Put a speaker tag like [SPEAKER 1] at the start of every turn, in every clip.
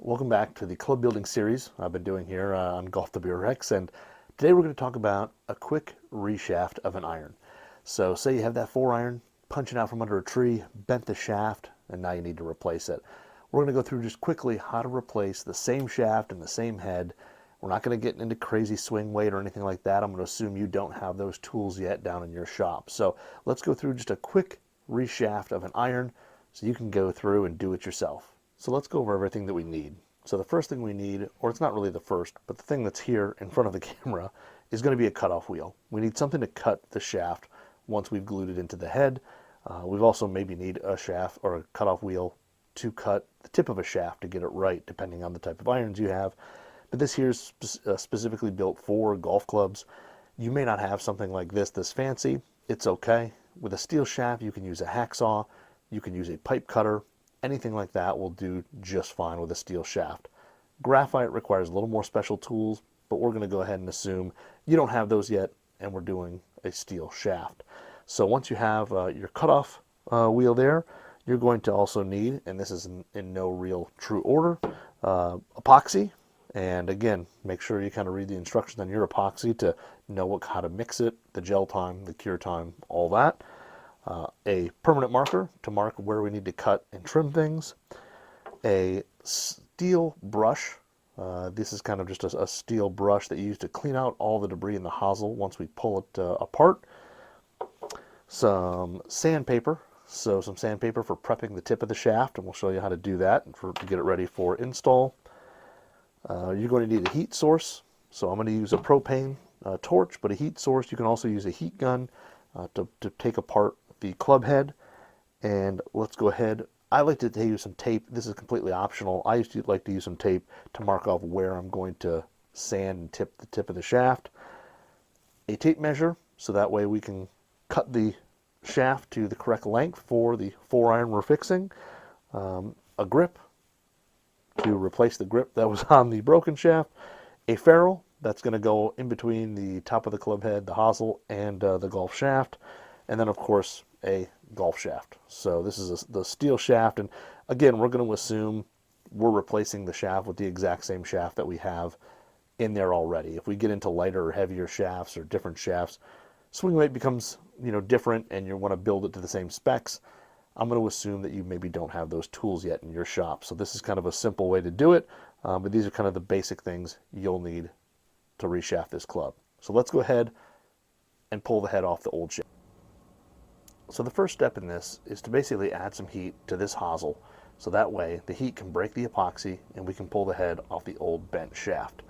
[SPEAKER 1] Welcome back to the club building series I've been doing here on GolfWRX, and today we're going to talk about a quick reshaft of an iron. So say you have that 4-iron punching out from under a tree, bent the shaft, and now you need to replace it. We're going to go through just quickly how to replace the same shaft and the same head. We're not going to get into crazy swing weight or anything like that. I'm going to assume you don't have those tools yet down in your shop. So let's go through just a quick reshaft of an iron so you can go through and do it yourself. So let's go over everything that we need. So the first thing we need, or it's not really the first, but the thing that's here in front of the camera is going to be a cutoff wheel. We need something to cut the shaft once we've glued it into the head. We've also maybe need a shaft or a cutoff wheel to cut the tip of a shaft to get it right, depending on the type of irons you have. But this here is specifically built for golf clubs. You may not have something like this fancy. It's okay. With a steel shaft, you can use a hacksaw, you can use a pipe cutter. Anything like that will do just fine with a steel shaft. Graphite requires a little more special tools, but we're going to go ahead and assume you don't have those yet, and we're doing a steel shaft. So once you have your cutoff wheel there, you're going to also need, and this is in no real true order, epoxy. And again, make sure you kind of read the instructions on your epoxy to know how to mix it, the gel time, the cure time, all that. A permanent marker to mark where we need to cut and trim things, a steel brush. This is kind of just a steel brush that you use to clean out all the debris in the hosel once we pull it apart. Some sandpaper, so some sandpaper for prepping the tip of the shaft, and we'll show you how to do that and to get it ready for install. You're going to need a heat source, so I'm going to use a propane torch, but a heat source. You can also use a heat gun to take apart the club head. And let's go ahead. I like to use some tape. This is completely optional. I used to like to use some tape to mark off where I'm going to sand and tip the tip of the shaft. A tape measure, so that way we can cut the shaft to the correct length for the 4-iron we're fixing. A grip to replace the grip that was on the broken shaft. A ferrule that's going to go in between the top of the club head, the hosel, and the golf shaft. And then, of course, a golf shaft. So this is the steel shaft. And again, we're going to assume we're replacing the shaft with the exact same shaft that we have in there already. If we get into lighter or heavier shafts or different shafts, swing weight becomes different, and you want to build it to the same specs. I'm going to assume that you maybe don't have those tools yet in your shop. So this is kind of a simple way to do it. But these are kind of the basic things you'll need to reshaft this club. So let's go ahead and pull the head off the old shaft. So the first step in this is to basically add some heat to this hosel, so that way the heat can break the epoxy and we can pull the head off the old bent shaft.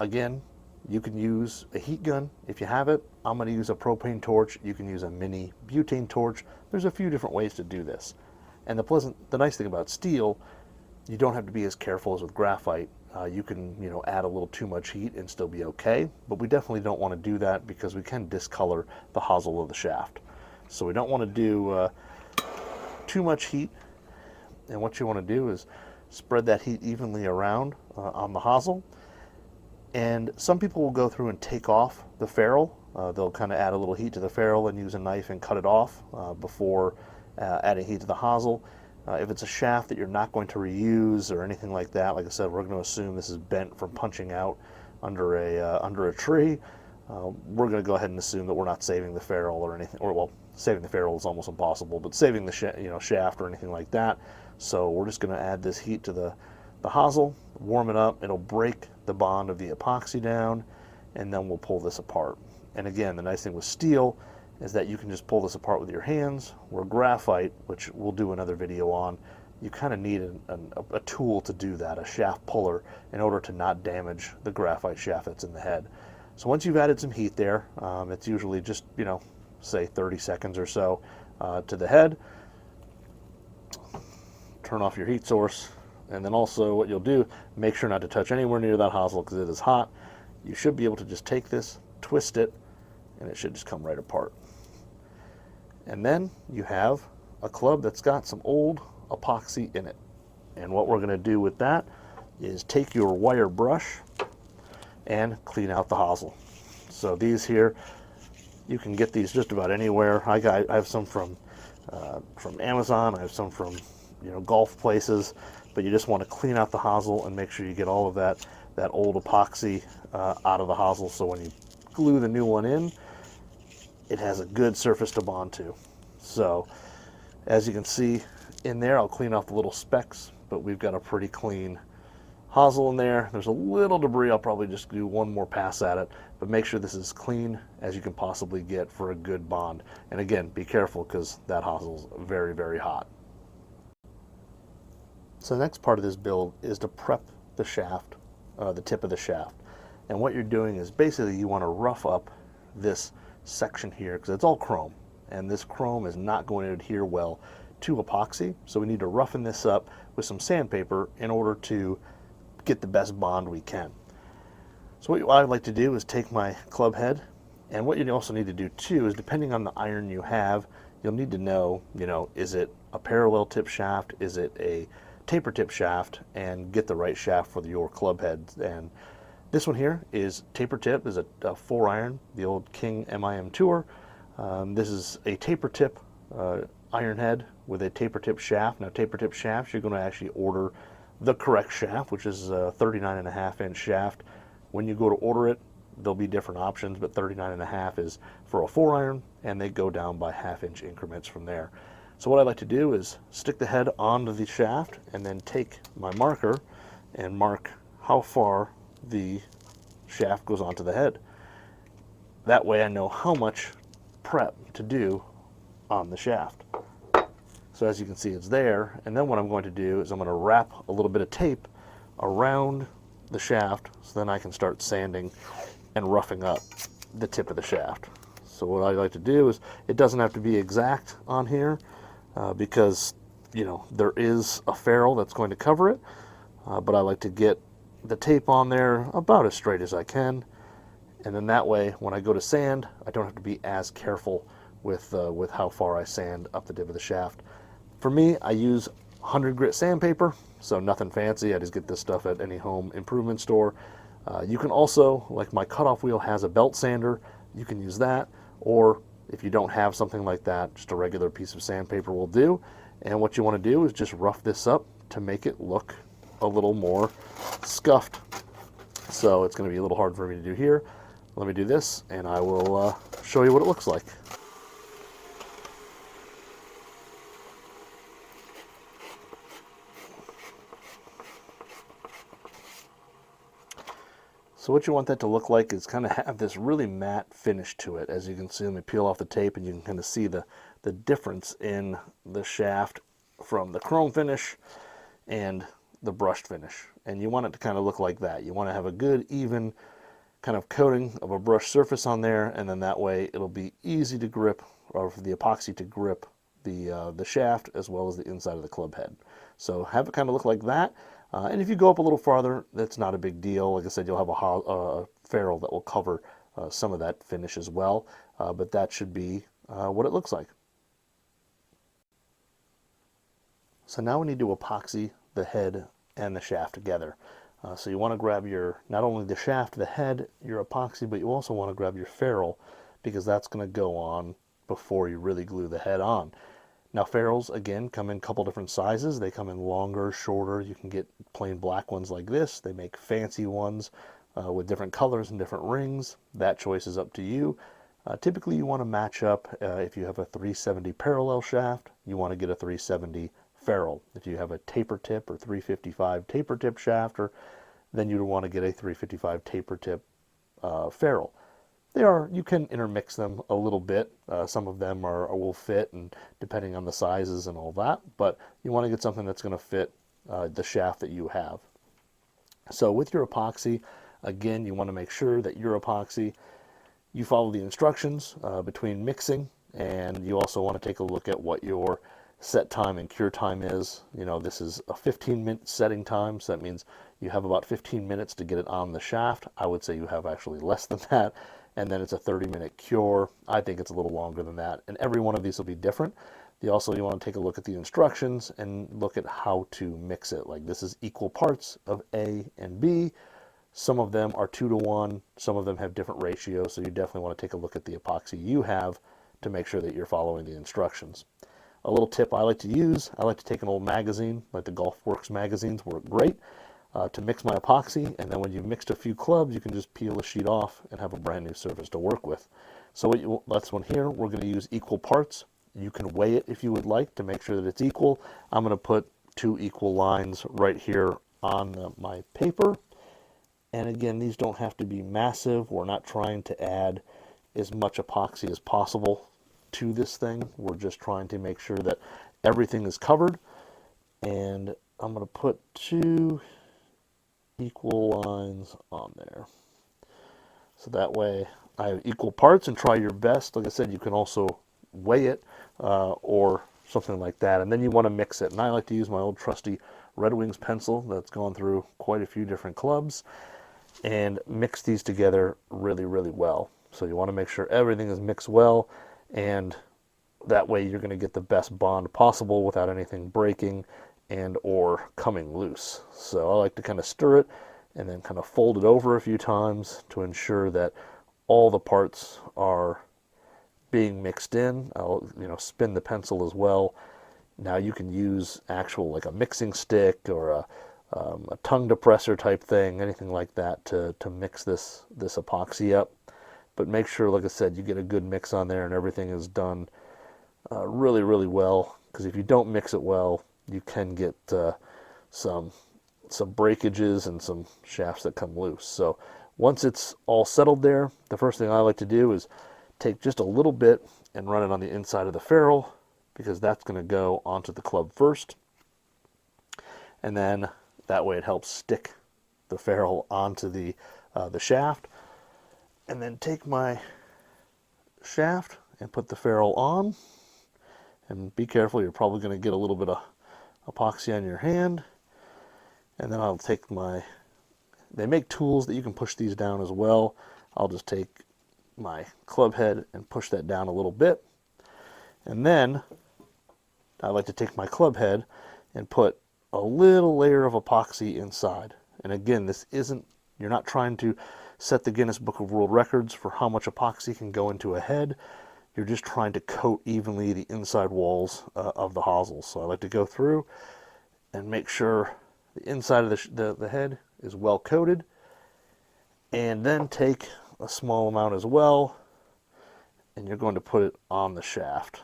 [SPEAKER 1] Again, you can use a heat gun if you have it. I'm going to use a propane torch. You can use a mini butane torch. There's a few different ways to do this. And the nice thing about steel, you don't have to be as careful as with graphite. You can add a little too much heat and still be okay, but we definitely don't want to do that because we can discolor the hosel of the shaft. So we don't want to do too much heat, and what you want to do is spread that heat evenly around on the hosel. And some people will go through and take off the ferrule. They'll kind of add a little heat to the ferrule and use a knife and cut it off before adding heat to the hosel. If it's a shaft that you're not going to reuse or anything like that, like I said, we're going to assume this is bent from punching out under a tree. We're going to go ahead and assume that we're not saving the ferrule or anything, or well, saving the ferrule is almost impossible, but saving the shaft or anything like that. So we're just going to add this heat to the hosel, warm it up. It'll break the bond of the epoxy down, and then we'll pull this apart. And again, the nice thing with steel is that you can just pull this apart with your hands. Where graphite, which we'll do another video on, you kind of need a tool to do that, a shaft puller, in order to not damage the graphite shaft that's in the head. So once you've added some heat there, it's usually just, say 30 seconds or so to the head. Turn off your heat source, and then also what you'll do, make sure not to touch anywhere near that hosel because it is hot. You should be able to just take this, twist it, and it should just come right apart. And then you have a club that's got some old epoxy in it. And what we're going to do with that is take your wire brush and clean out the hosel. So these here, you can get these just about anywhere. I have some from Amazon. I have some from golf places. but you just want to clean out the hosel and make sure you get all of that old epoxy out of the hosel, so when you glue the new one in, it has a good surface to bond to. So as you can see in there, I'll clean off the little specks, but we've got a pretty clean hosel in there. There's a little debris. I'll probably just do one more pass at it, but make sure this is clean as you can possibly get for a good bond. And again, be careful because that hosel's very, very hot. So the next part of this build is to prep the shaft, the tip of the shaft. And what you're doing is basically you want to rough up this section here because it's all chrome, and this chrome is not going to adhere well to epoxy. So we need to roughen this up with some sandpaper in order to get the best bond we can. So what I like to do is take my club head, and what you also need to do too is, depending on the iron you have, you'll need to know, is it a parallel tip shaft, is it a taper tip shaft, and get the right shaft for your club head. And this one here is taper tip, is a 4-iron, the old King MIM Tour. This is a taper tip iron head with a taper tip shaft. Now taper tip shafts, you're going to actually order the correct shaft, which is a 39.5-inch shaft. When you go to order it, there'll be different options, but 39.5 is for a 4-iron, and they go down by 1/2-inch increments from there. So what I like to do is stick the head onto the shaft and then take my marker and mark how far the shaft goes onto the head. That way I know how much prep to do on the shaft. So as you can see, it's there, and then what I'm going to do is I'm going to wrap a little bit of tape around the shaft so then I can start sanding and roughing up the tip of the shaft. So what I like to do is, it doesn't have to be exact on here because there is a ferrule that's going to cover it, but I like to get the tape on there about as straight as I can, and then that way when I go to sand, I don't have to be as careful with how far I sand up the tip of the shaft. For me, I use 100 grit sandpaper, so nothing fancy. I just get this stuff at any home improvement store. You can also, like my cutoff wheel has a belt sander, you can use that, or if you don't have something like that, just a regular piece of sandpaper will do. And what you want to do is just rough this up to make it look a little more scuffed. So it's going to be a little hard for me to do here. Let me do this and I will show you what it looks like. So what you want that to look like is kind of have this really matte finish to it. As you can see, let me peel off the tape and you can kind of see the difference in the shaft from the chrome finish and the brushed finish. And you want it to kind of look like that. You want to have a good, even kind of coating of a brush surface on there, and then that way it'll be easy to grip, or for the epoxy to grip the shaft as well as the inside of the club head. So have it kind of look like that. And if you go up a little farther, that's not a big deal. Like I said, you'll have a ferrule that will cover some of that finish as well. But that should be what it looks like. So now we need to epoxy the head and the shaft together. So you want to grab not only the shaft, the head, your epoxy, but you also want to grab your ferrule, because that's going to go on before you really glue the head on. Now ferrules, again, come in a couple different sizes. They come in longer, shorter. You can get plain black ones like this. They make fancy ones with different colors and different rings. That choice is up to you. Typically you want to match up, if you have a 370 parallel shaft, you want to get a 370 ferrule. If you have a taper tip or 355 taper tip shaft, then you'd want to get a 355 taper tip ferrule. You can intermix them a little bit. Some of them will fit, and depending on the sizes and all that, but you want to get something that's going to fit the shaft that you have. So with your epoxy, again, you want to make sure that your epoxy, you follow the instructions between mixing, and you also want to take a look at what your set time and cure time is. This is a 15-minute setting time, so that means you have about 15 minutes to get it on the shaft. I would say you have actually less than that. And then it's a 30-minute cure. I think it's a little longer than that. And every one of these will be different. You want to take a look at the instructions and look at how to mix it. Like, this is equal parts of A and B. Some of them are 2-to-1. Some of them have different ratios. So you definitely want to take a look at the epoxy you have to make sure that you're following the instructions. a little tip I like to use, I like to take an old magazine, like the GolfWRX magazines work great, to mix my epoxy, and then when you've mixed a few clubs, you can just peel the sheet off and have a brand new surface to work with. So that's one here. We're going to use equal parts. You can weigh it if you would like to make sure that it's equal. I'm going to put 2 equal lines right here on my paper. And again, these don't have to be massive. We're not trying to add as much epoxy as possible to this thing. We're just trying to make sure that everything is covered. And I'm going to put 2 equal lines on there. So that way I have equal parts, and try your best. Like I said, you can also weigh it or something like that. And then you want to mix it. And I like to use my old trusty Red Wings pencil that's gone through quite a few different clubs, and mix these together really, really well. So you want to make sure everything is mixed well, and that way you're going to get the best bond possible without anything breaking and or coming loose. So I like to kind of stir it and then kind of fold it over a few times to ensure that all the parts are being mixed in. I'll spin the pencil as well. Now you can use actual like a mixing stick or a tongue depressor type thing, anything like that to mix this epoxy up. But make sure, like I said, you get a good mix on there and everything is done really, really well. Because if you don't mix it well, you can get some breakages and some shafts that come loose. So once it's all settled there, the first thing I like to do is take just a little bit and run it on the inside of the ferrule, because that's going to go onto the club first. And then that way it helps stick the ferrule onto the shaft. And then take my shaft and put the ferrule on. And be careful, you're probably going to get a little bit of epoxy on your hand. And then I'll take they make tools that you can push these down as well. I'll just take my club head and push that down a little bit. And then I like to take my club head and put a little layer of epoxy inside. And again, you're not trying to set the Guinness Book of World Records for how much epoxy can go into a head. You're just trying to coat evenly the inside walls of the hosel. So I like to go through and make sure the inside of the head is well coated, and then take a small amount as well, and you're going to put it on the shaft.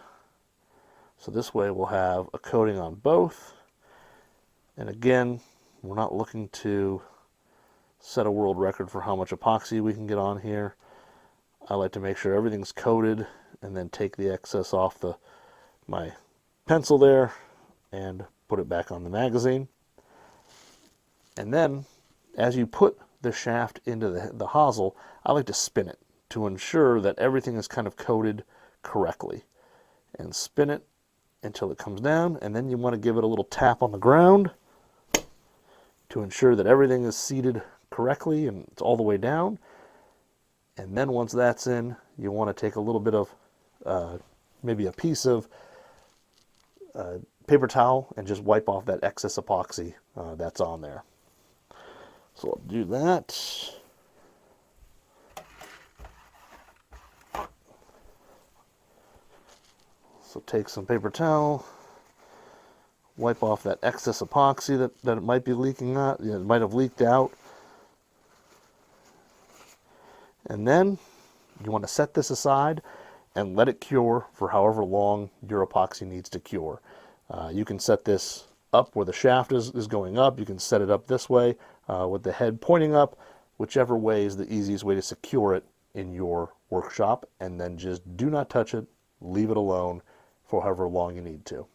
[SPEAKER 1] So this way we'll have a coating on both. And again, we're not looking to set a world record for how much epoxy we can get on here. I like to make sure everything's coated, and then take the excess off my pencil there and put it back on the magazine. And then as you put the shaft into the hosel, I like to spin it to ensure that everything is kind of coated correctly. And spin it until it comes down, and then you want to give it a little tap on the ground to ensure that everything is seated correctly and it's all the way down. And then once that's in, you want to take a little bit of maybe a piece of paper towel and just wipe off that excess epoxy that's on there. So I'll do that. So take some paper towel, wipe off that excess epoxy that it might be leaking out, it might have leaked out. And then you want to set this aside and let it cure for however long your epoxy needs to cure. You can set this up where the shaft is going up. You can set it up this way with the head pointing up. Whichever way is the easiest way to secure it in your workshop. And then just do not touch it. Leave it alone for however long you need to.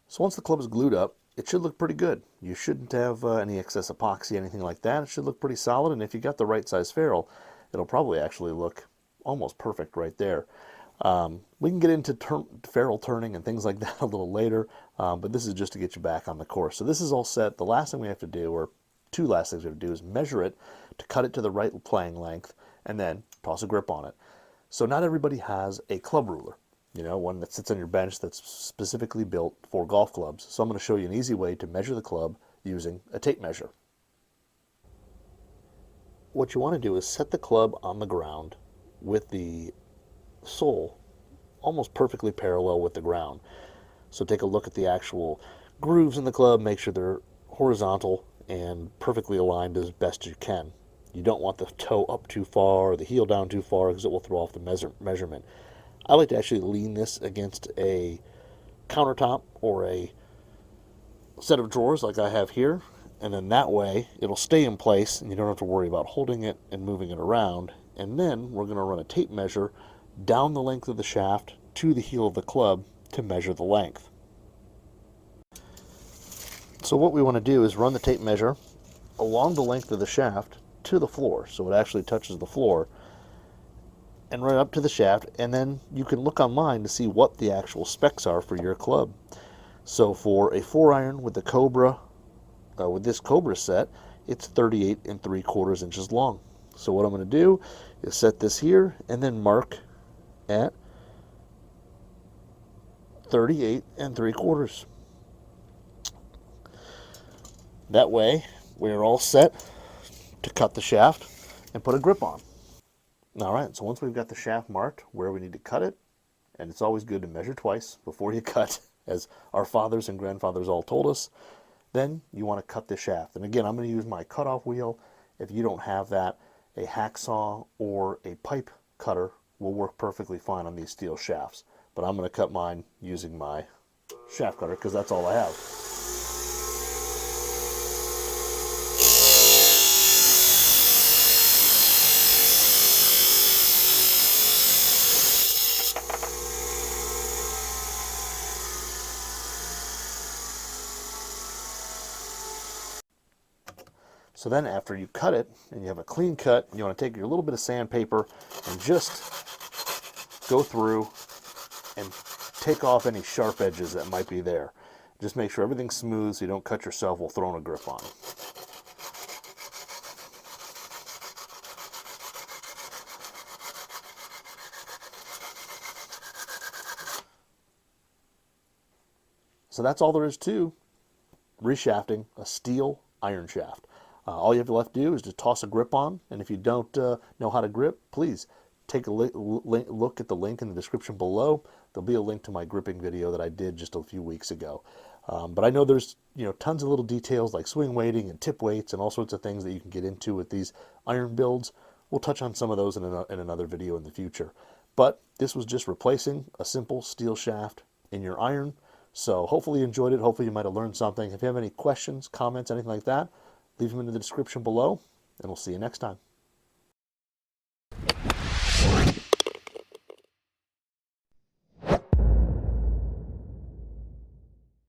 [SPEAKER 1] So once the club is glued up, it should look pretty good. You shouldn't have any excess epoxy, anything like that. It should look pretty solid, and if you got the right size ferrule, it'll probably actually look almost perfect right there. We can get into ferrule turning and things like that a little later, but this is just to get you back on the course. So this is all set. The last thing we have to do, or two last things we have to do, is measure it to cut it to the right playing length, and then toss a grip on it. So not everybody has a club ruler, one that sits on your bench that's specifically built for golf clubs. So I'm going to show you an easy way to measure the club using a tape measure. What you want to do is set the club on the ground with the sole almost perfectly parallel with the ground. So take a look at the actual grooves in the club, make sure they're horizontal and perfectly aligned as best you can. You don't want the toe up too far or the heel down too far because it will throw off the measurement. I like to actually lean this against a countertop or a set of drawers like I have here, and then that way it'll stay in place and you don't have to worry about holding it and moving it around. And then we're going to run a tape measure down the length of the shaft to the heel of the club to measure the length. So what we want to do is run the tape measure along the length of the shaft to the floor, so it actually touches the floor, and run up to the shaft, and then you can look online to see what the actual specs are for your club. So for a 4-iron with the Cobra, with this Cobra set, it's 38 3/4 inches long. So what I'm going to do is set this here and then mark at 38 3/4. That way we're all set to cut the shaft and put a grip on. All right, so once we've got the shaft marked where we need to cut it, and it's always good to measure twice before you cut, as our fathers and grandfathers all told us, then you want to cut the shaft. And again, I'm going to use my cutoff wheel. If you don't have that, a hacksaw or a pipe cutter will work perfectly fine on these steel shafts. But I'm going to cut mine using my shaft cutter because that's all I have. So then after you cut it and you have a clean cut, you want to take your little bit of sandpaper and just go through and take off any sharp edges that might be there. Just make sure everything's smooth so you don't cut yourself while throwing a grip on it. So that's all there is to reshafting a steel iron shaft. All you have left to do is to toss a grip on, and if you don't know how to grip, please take a look at the link in the description below. There'll be a link to my gripping video that I did just a few weeks ago. But I know there's tons of little details like swing weighting and tip weights and all sorts of things that you can get into with these iron builds. We'll touch on some of those in another video in the future. But this was just replacing a simple steel shaft in your iron. So hopefully you enjoyed it. Hopefully you might have learned something. If you have any questions, comments, anything like that, leave them in the description below, and we'll see you next time.